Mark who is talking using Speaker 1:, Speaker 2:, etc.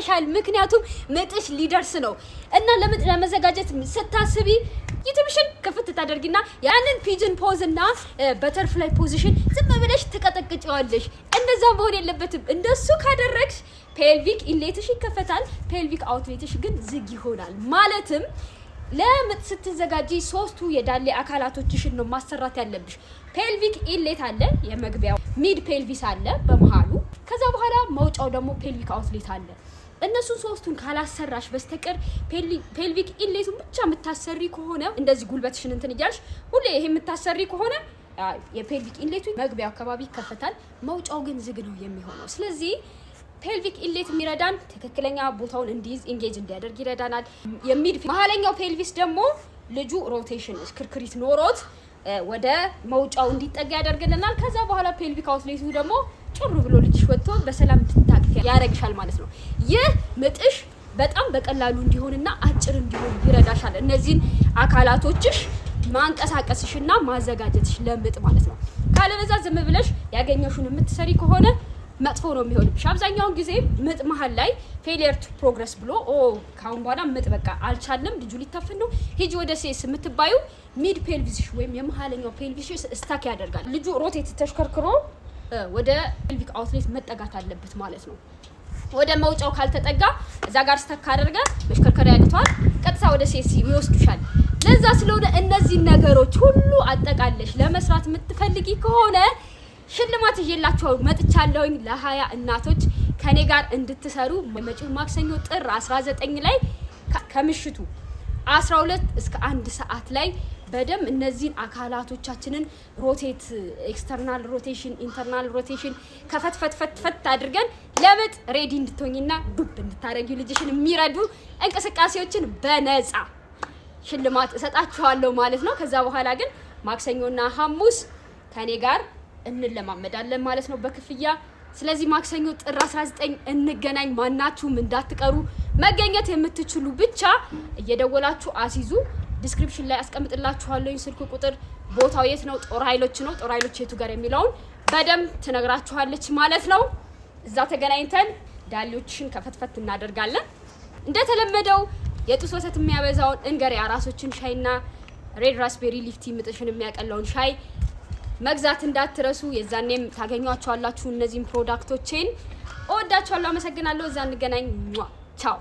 Speaker 1: ያደርገሻል ምክንያቱም ምጥሽ ሊደርስ ነው እና ለምጥ ለመዘጋጀት ስታስቢ ዩቲዩብሽን ከፍት ታደርጊና ያንን ፒጅን ፖዝ እና በተርፍላይ ፖዚሽን ዝም ብለሽ ተቀጠቅጪዋለሽ እንደዛ መሆን የለበትም እንደሱ ካደረግሽ ፔልቪክ ኢንሌትሽ ይከፈታል ፔልቪክ አውትሌትሽ ግን ዝግ ይሆናል ማለትም ለምጥ ስትዘጋጂ ሶስቱ የዳሌ አካላቶችሽን ነው ማሰራት ያለብሽ ፔልቪክ ኢንሌት አለ የመግቢያው ሚድ ፔልቪስ አለ በመሃሉ ከዛ በኋላ መውጫው ደግሞ ፔልቪክ አውትሌት አለ እነሱን ሶስቱን ካላሰራሽ በስተቀር ፔልቪክ ኢንሌቱን ብቻ የምታሰሪ ከሆነ እንደዚህ ጉልበትሽን እንትን ይያልሽ ሁሌ ይሄ የምታሰሪ ከሆነ የፔልቪክ ኢንሌቱ መግቢያው አካባቢ ይከፈታል መውጫው ግን ዝግ ነው የሚሆነው ስለዚህ ፔልቪክ ኢንሌት የሚረዳን ትክክለኛ ቦታውን እንዲይዝ ኢንጌጅ እንዲያደርግ ይረዳናል የሚድ መሃለኛው ፔልቪስ ደግሞ ልጁ ሮቴሽን ክርክሪት ኖሮት ወደ መውጫው እንዲጠጋ ያደርግልናል ከዛ በኋላ ፔልቪክ አውትሌቱ ደግሞ ጭሩ ብሎ ልጅሽ ወጥቶ በሰላም እንድታቅፊ ያረግሻል ማለት ነው ይህ ምጥሽ በጣም በቀላሉ እንዲሆንና አጭር እንዲሆን ይረዳሻል እነዚህን አካላቶችሽ ማንቀሳቀስሽና ማዘጋጀትሽ ለምጥ ማለት ነው ካለበዛ ዝም ብለሽ ያገኘሽውን የምትሰሪ ከሆነ መጥፎ ነው የሚሆንብሽ አብዛኛውን ጊዜ ምጥ መሃል ላይ ፌሊየር ቱ ፕሮግረስ ብሎ ካሁን በኋላ ምጥ በቃ አልቻለም ልጁ ሊታፈን ነው ሂጂ ወደ ሴስ የምትባዩ ሚድ ፔልቪስሽ ወይም የመሃለኛው ፔልቪስሽ ስታክ ያደርጋል ልጁ ሮቴት ተሽከርክሮ ወደ ፔልቪክ አውትሌት መጠጋት አለበት ማለት ነው ወደ መውጫው ካልተጠጋ እዛ ጋር ስታክ አደረገ መሽከርከሪያ ያልቷል ቀጥታ ወደ ሴስ ይወስዱሻል ለዛ ስለሆነ እነዚህ ነገሮች ሁሉ አጠቃለሽ ለመስራት የምትፈልጊ ከሆነ ሽልማት ይዤላችሁ መጥቻለሁኝ ለ20 እናቶች ከኔ ጋር እንድትሰሩ መጪው ማክሰኞ ጥር 19 ላይ ከምሽቱ 12 እስከ 1 ሰዓት ላይ በደም እነዚህን አካላቶቻችንን ሮቴት ኤክስተርናል ሮቴሽን ኢንተርናል ሮቴሽን ከፈትፈት አድርገን ለምጥ ሬዲ እንድትሆኝና ዱብ እንድታረጊው ልጅሽን የሚረዱ እንቅስቃሴዎችን በነፃ ሽልማት እሰጣችኋለሁ ማለት ነው ከዛ በኋላ ግን ማክሰኞና ሐሙስ ከኔ ጋር እንለማመዳለን ማለት ነው በክፍያ ስለዚህ ማክሰኞ ጥር 19 እንገናኝ ማናችሁም እንዳትቀሩ መገኘት የምትችሉ ብቻ እየደወላችሁ አሲዙ ዲስክሪፕሽን ላይ አስቀምጥላችኋለሁ ስልክ ቁጥር ቦታው የት ነው ጦር ኃይሎች የቱ ጋር የሚለውን በደም ትነግራችኋለች ማለት ነው እዛ ተገናኝተን ዳሌዎችን ከፈትፈት እናደርጋለን እንደተለመደው የጡት ወተት የሚያበዛውን እንገር ያራሶችን ሻይና ሬድ ራስቤሪ ሊፍቲ ምጥሽን የሚያቀለውን ሻይ መግዛት እንዳትረሱ የዛኔም ታገኙአቸዋላችሁ እነዚህን ፕሮዳክቶችን እወዳችኋለሁ አመሰግናለሁ እዛ እንገናኝ ቻው